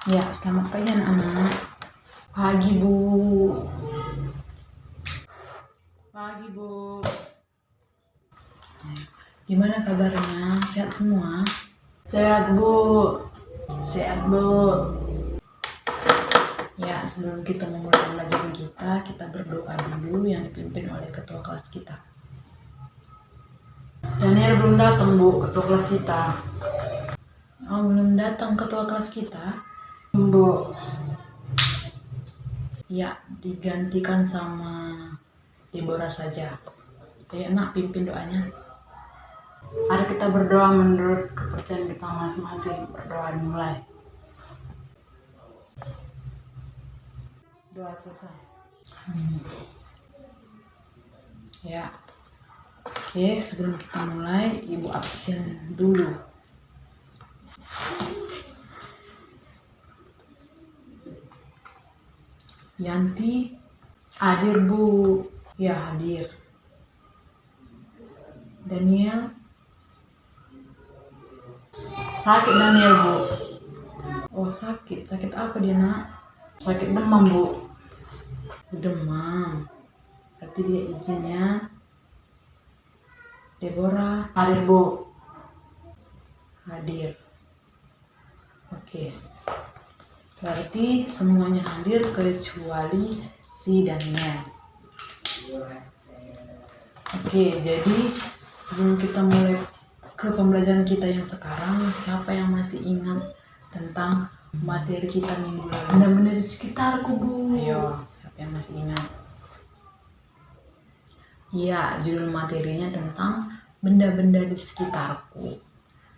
Ya, selamat pagi anak-anak. Pagi, Bu. Pagi, Bu. Gimana kabarnya? Sehat semua? Sehat, Bu. Sehat, Bu. Ya, sebelum kita memulai pembelajaran kita berdoa dulu yang dipimpin oleh ketua kelas kita. Daniel belum datang, Bu, ketua kelas kita. Oh, belum datang ketua kelas kita? Bu. Ya, digantikan sama Deborah saja. Ayo nak, pimpin doanya. Mari kita berdoa menurut kepercayaan kita masing-masing. Berdoa dimulai. Doa selesai. Ya. Oke, sebelum kita mulai, Ibu absen dulu. Yanti hadir, Bu. Ya, hadir. Daniel sakit, Daniel, Bu. Oh, sakit. Sakit apa dia, nak? Sakit demam, Bu. Demam. Berarti dia izin ya. Deborah hadir, Bu. Hadir. Oke. Berarti semuanya hadir kecuali si Daniel. Oke, jadi sebelum kita mulai ke pembelajaran kita yang sekarang, siapa yang masih ingat tentang materi kita minggu lalu? Benda-benda di sekitarku, Bu. Ayo, siapa yang masih ingat? Iya, judul materinya tentang benda-benda di sekitarku.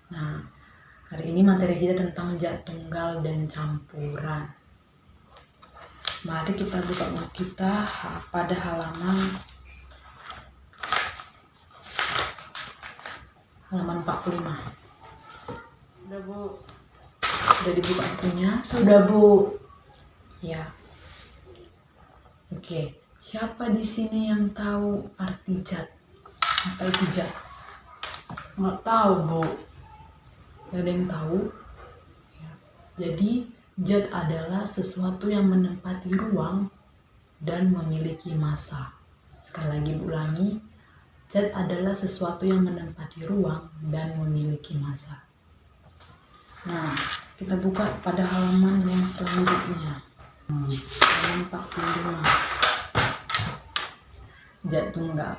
Nah, hari ini materi kita tentang jat tunggal dan campuran. Mari kita buka buku kita pada halaman 45. Sudah, Bu. Sudah dibuka bukunya? Sudah, Bu. Ya. Oke. Siapa di sini yang tahu arti jat? Apa itu jat? Nggak tahu, Bu. Nggak ada yang tahu. Ya. Jadi, jat adalah sesuatu yang menempati ruang dan memiliki massa. Sekali lagi ulangi, zat adalah sesuatu yang menempati ruang dan memiliki massa. Nah, kita buka pada halaman yang selanjutnya. Halaman 45. Zat tunggal.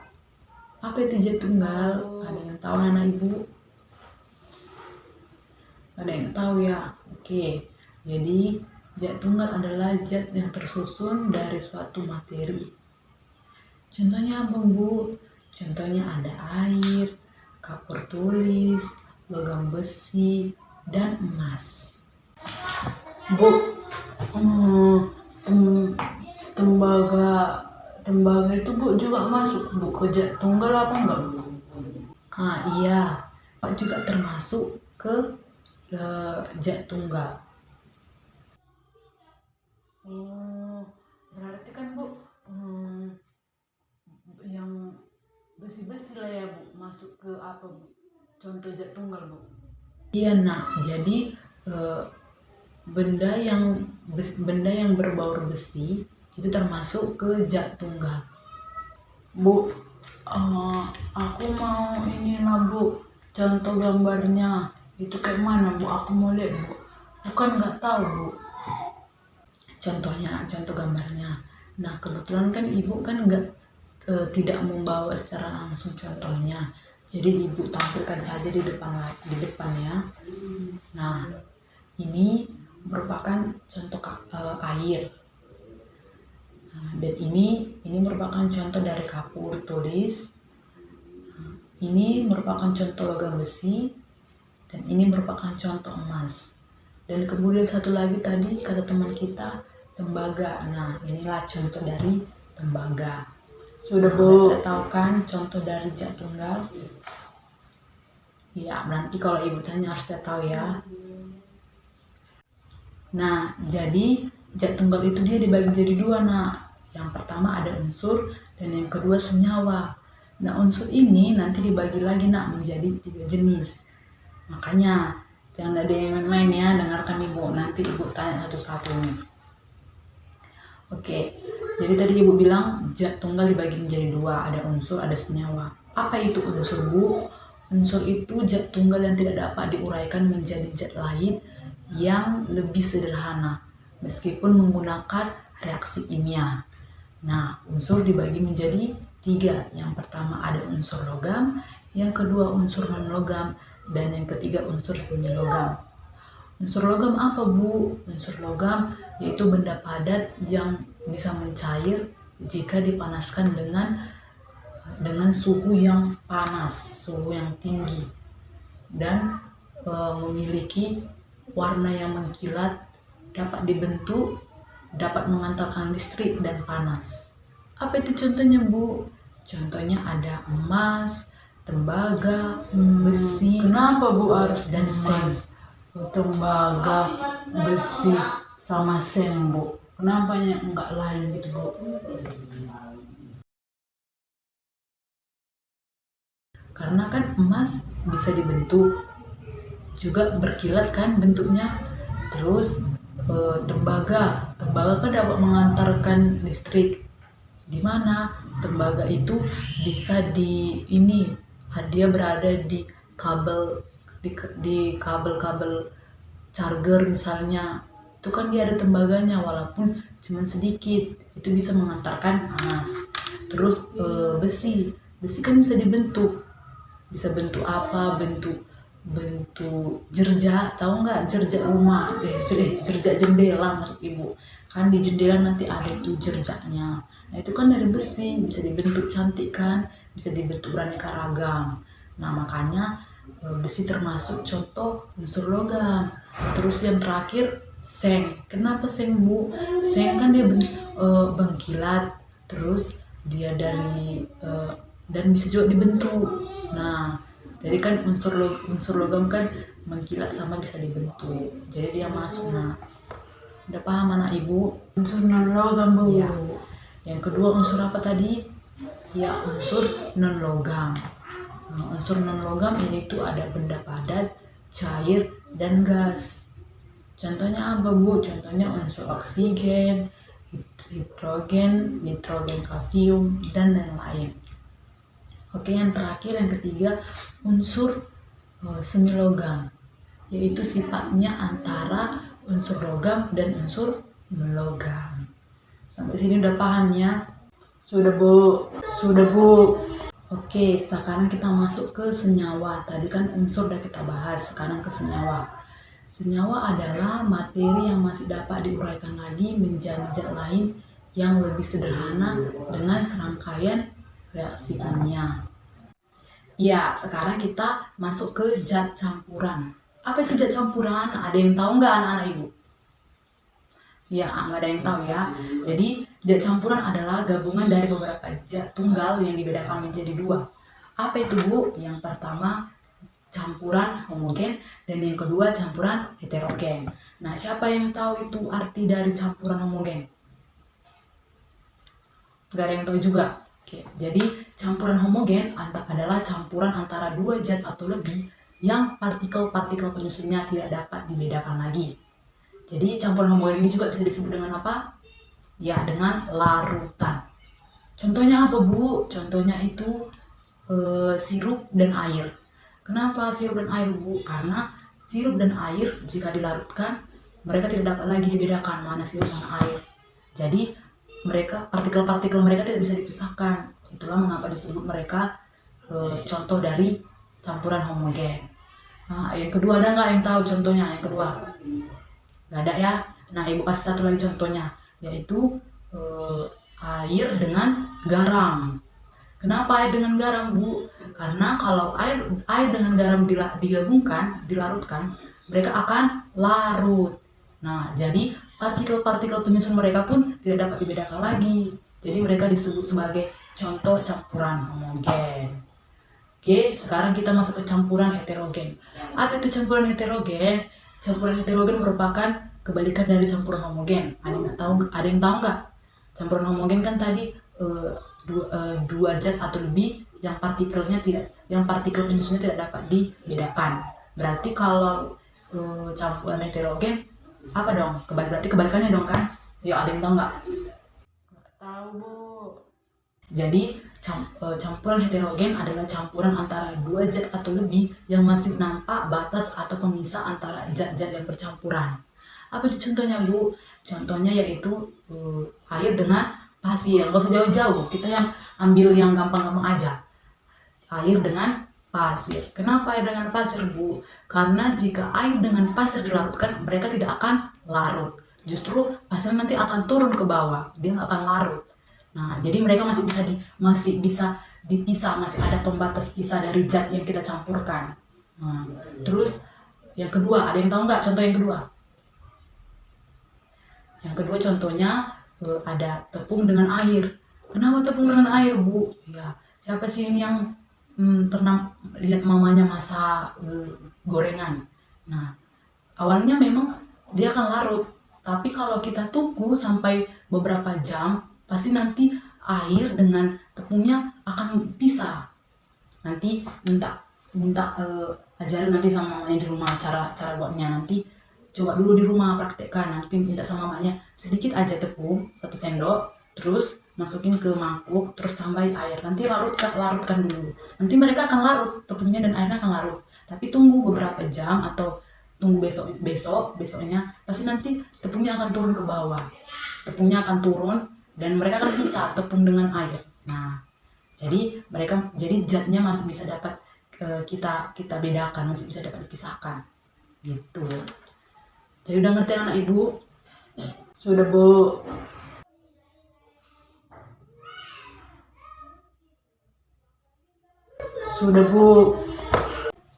Apa itu zat tunggal? Ada yang tahu, anak ibu? Ada yang tahu ya? Oke. Jadi, zat tunggal adalah zat yang tersusun dari suatu materi. Contohnya apa, Bu? Contohnya ada air, kapur tulis, logam besi, dan emas. Bu, tembaga itu, Bu, juga masuk, Bu, ke zat tunggal apa enggak, Bu? Iya, Pak juga termasuk ke zat tunggal. Berarti kan, Bu, yang besi-besi lah ya, Bu, masuk ke apa, Bu? Contoh zat tunggal, Bu. Iya, nak. Jadi benda yang berbaur besi itu termasuk ke zat tunggal. Bu, aku mau ini lah, Bu, contoh gambarnya itu kayak mana, Bu? Aku mau lihat, Bu. Aku kan nggak tahu, Bu, contoh gambarnya. Nah, kebetulan kan ibu kan tidak membawa secara langsung contohnya, jadi ibu tampilkan saja di depan ya. Nah, ini merupakan contoh air. Nah, dan ini merupakan contoh dari kapur tulis. Ini merupakan contoh logam besi, dan ini merupakan contoh emas. Dan kemudian satu lagi tadi kata teman kita, tembaga. Nah, inilah contoh dari tembaga. Sudah, Bu. Kita tahu kan contoh dari zat tunggal? Ya, berarti kalau ibu tanya harus kita tahu ya. Nah, jadi zat tunggal itu dia dibagi jadi dua, nak. Yang pertama ada unsur, dan yang kedua senyawa. Nah, unsur ini nanti dibagi lagi, nak, menjadi 3 jenis. Makanya Jangan ada yang main-main ya, dengarkan ibu. Nanti ibu tanya satu-satu nih. Oke, jadi tadi ibu bilang zat tunggal dibagi menjadi dua, ada unsur, ada senyawa. Apa itu unsur, Bu? Unsur itu zat tunggal yang tidak dapat diuraikan menjadi zat lain yang lebih sederhana, meskipun menggunakan reaksi kimia. Nah, unsur dibagi menjadi tiga. Yang pertama ada unsur logam, yang kedua unsur non-logam, dan yang ketiga unsur semi-logam. Unsur logam apa, Bu? Unsur logam yaitu benda padat yang bisa mencair jika dipanaskan dengan suhu yang panas, suhu yang tinggi, dan memiliki warna yang mengkilat, dapat dibentuk, dapat mengantarkan listrik dan panas. Apa itu contohnya, Bu? Contohnya ada emas, tembaga, besi. Kenapa, Bu, harus dan seng? Tembaga, besi, sama seng, Bu. Kenapa enggak lain gitu, Bu? Karena kan emas bisa dibentuk, juga berkilat kan bentuknya. Terus tembaga kan dapat mengantarkan listrik. Di mana tembaga itu bisa dia berada di kabel charger misalnya, itu kan dia ada tembaganya walaupun cuma sedikit, itu bisa mengantarkan panas. Terus besi kan bisa dibentuk, bisa bentuk apa, bentuk jerjak, tahu nggak, jerjak rumah, jerjak jendela maksud ibu, kan di jendela nanti ada itu jerjaknya. Nah itu kan dari besi, bisa dibentuk cantik kan, bisa dibentuk beraneka ragam. Nah makanya besi termasuk contoh unsur logam. Terus yang terakhir seng. Kenapa seng, Bu? Seng kan dia bengkilat, terus dia dan bisa juga dibentuk. Nah jadi kan unsur logam kan mengkilat sama bisa dibentuk, jadi dia masuk. Nah udah paham anak ibu? Unsur non logam, Bu. Ya. Yang kedua unsur apa tadi? Ya, unsur non logam. Nah, unsur non logam yaitu ada benda padat, cair, dan gas. Contohnya apa, Bu? Contohnya unsur oksigen, hidrogen, nitrogen, kalsium, dan lain-lain. Oke, yang terakhir, yang ketiga, unsur semi logam, yaitu sifatnya antara unsur logam dan unsur non-logam. Sampai sini udah paham ya? Sudah, Bu. Oke, sekarang kita masuk ke senyawa. Tadi kan unsur udah kita bahas, sekarang ke senyawa. Senyawa adalah materi yang masih dapat diuraikan lagi menjadi zat lain yang lebih sederhana dengan serangkaian reaksi kimia. Ya, sekarang kita masuk ke zat campuran. Apa itu zat campuran? Ada yang tahu nggak anak-anak ibu? Ya, nggak ada yang tahu ya. Jadi, zat campuran adalah gabungan dari beberapa zat tunggal yang dibedakan menjadi dua. Apa itu, Bu? Yang pertama, campuran homogen, dan yang kedua, campuran heterogen. Nah, siapa yang tahu itu arti dari campuran homogen? Nggak ada yang tahu juga. Oke, jadi campuran homogen adalah campuran antara dua zat atau lebih yang partikel-partikel penyusunnya tidak dapat dibedakan lagi. Jadi campuran homogen ini juga bisa disebut dengan apa? Ya, dengan larutan. Contohnya apa, Bu? Contohnya itu sirup dan air. Kenapa sirup dan air, Bu? Karena sirup dan air jika dilarutkan, mereka tidak dapat lagi dibedakan mana sirup mana air. Jadi partikel-partikel mereka tidak bisa dipisahkan. Itulah mengapa disebut mereka contoh dari campuran homogen. Nah, yang kedua ada nggak yang tahu contohnya? Yang kedua nggak ada ya. Nah, ibu kasih satu lagi contohnya, yaitu air dengan garam. Kenapa air dengan garam, Bu? Karena kalau air dengan garam digabungkan, dilarutkan, mereka akan larut. Nah, jadi partikel-partikel penyusun mereka pun tidak dapat dibedakan lagi. Jadi mereka disebut sebagai contoh campuran homogen. Oke, sekarang kita masuk ke campuran heterogen. Apa itu campuran heterogen? Campuran heterogen merupakan kebalikan dari campuran homogen. Ada yang tahu nggak? Campuran homogen kan tadi dua zat atau lebih yang partikel penyusunnya tidak dapat dibedakan. Berarti kalau campuran heterogen, apa dong? Berarti kebalikannya dong kan? Yuk, ada yang tahu nggak? Nggak tahu, Bu. Jadi campuran heterogen adalah campuran antara dua zat atau lebih yang masih nampak batas atau pemisah antara zat-zat yang bercampuran. Apa itu contohnya, Bu? Contohnya yaitu air dengan pasir. Nggak usah jauh-jauh, kita yang ambil yang gampang-gampang aja. Air dengan pasir. Kenapa air dengan pasir, Bu? Karena jika air dengan pasir dilarutkan, mereka tidak akan larut. Justru pasir nanti akan turun ke bawah, dia nggak akan larut. Nah, jadi mereka masih bisa dipisah, masih ada pembatas pisah dari zat yang kita campurkan. Nah, terus yang kedua, ada yang tahu nggak contoh yang kedua? Yang kedua contohnya ada tepung dengan air. Kenapa tepung dengan air, Bu? Ya, siapa sih ini yang pernah lihat mamanya masak gorengan? Nah, awalnya memang dia akan larut, tapi kalau kita tunggu sampai beberapa jam, pasti nanti air dengan tepungnya akan pisah. Nanti minta ajarin nanti sama mamanya di rumah cara buatnya. Nanti coba dulu di rumah praktekkan, nanti minta sama mamanya sedikit aja tepung 1 sendok, terus masukin ke mangkuk, terus tambahin air, nanti larutkan dulu. Nanti mereka akan larut, tepungnya dan airnya akan larut, tapi tunggu beberapa jam atau tunggu besoknya, pasti nanti tepungnya akan turun ke bawah, tepungnya akan turun dan mereka akan pisah tepung dengan air. Nah, jadi zatnya masih bisa dapat kita bedakan, masih bisa dapat dipisahkan gitu. Jadi udah ngerti anak ibu? Sudah, Bu. Sudah, Bu.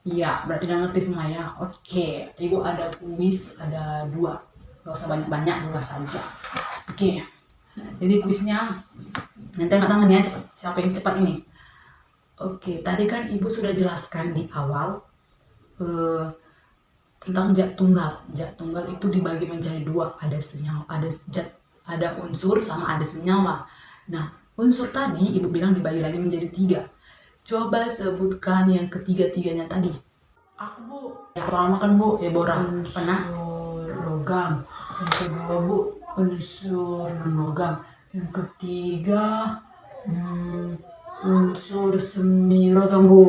Iya, berarti udah ngerti semua ya. Oke, ibu ada kuis, ada 2. Gak usah banyak-banyak, 2 saja. Oke, jadi kuisnya nanti angkat tangan ya, siapa yang cepat ini. Oke, tadi kan ibu sudah jelaskan di awal tentang zat tunggal. Zat tunggal itu dibagi menjadi 2, ada senyawa, ada unsur sama ada senyawa. Nah, unsur tadi ibu bilang dibagi lagi menjadi 3. Coba sebutkan yang ketiga-tiganya tadi. Aku, Bu. Ya, pertama kan, Bu, bora. Pernah? Logam. Yang kedua, Bu, unsur non-logam. Yang ketiga, unsur semi logam, Bu.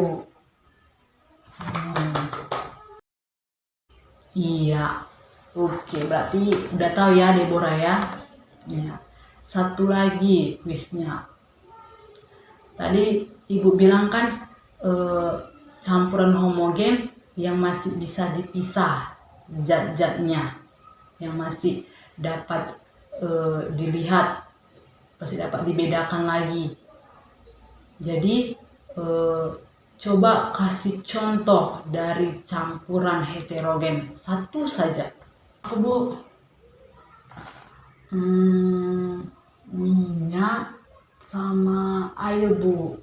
Iya. Oke, berarti udah tahu ya Deborah ya. Ya. Satu lagi kuisnya. Tadi ibu bilang kan campuran homogen yang masih bisa dipisah zat-zatnya, yang masih dapat dilihat, masih dapat dibedakan lagi. Jadi coba kasih contoh dari campuran heterogen, satu saja. Aku, Bu, minyak sama air, Bu.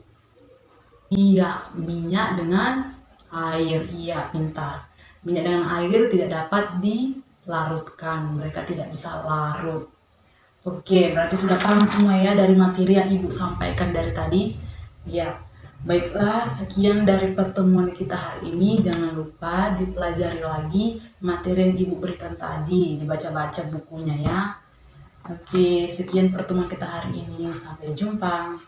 Iya, minyak dengan air. Iya, pintar. Minyak dengan air tidak dapat dilarutkan, mereka tidak bisa larut. Oke, berarti sudah paham semua ya dari materi yang ibu sampaikan dari tadi. Ya, baiklah, sekian dari pertemuan kita hari ini. Jangan lupa dipelajari lagi materi yang ibu berikan tadi, dibaca-baca bukunya ya. Oke, sekian pertemuan kita hari ini. Sampai jumpa.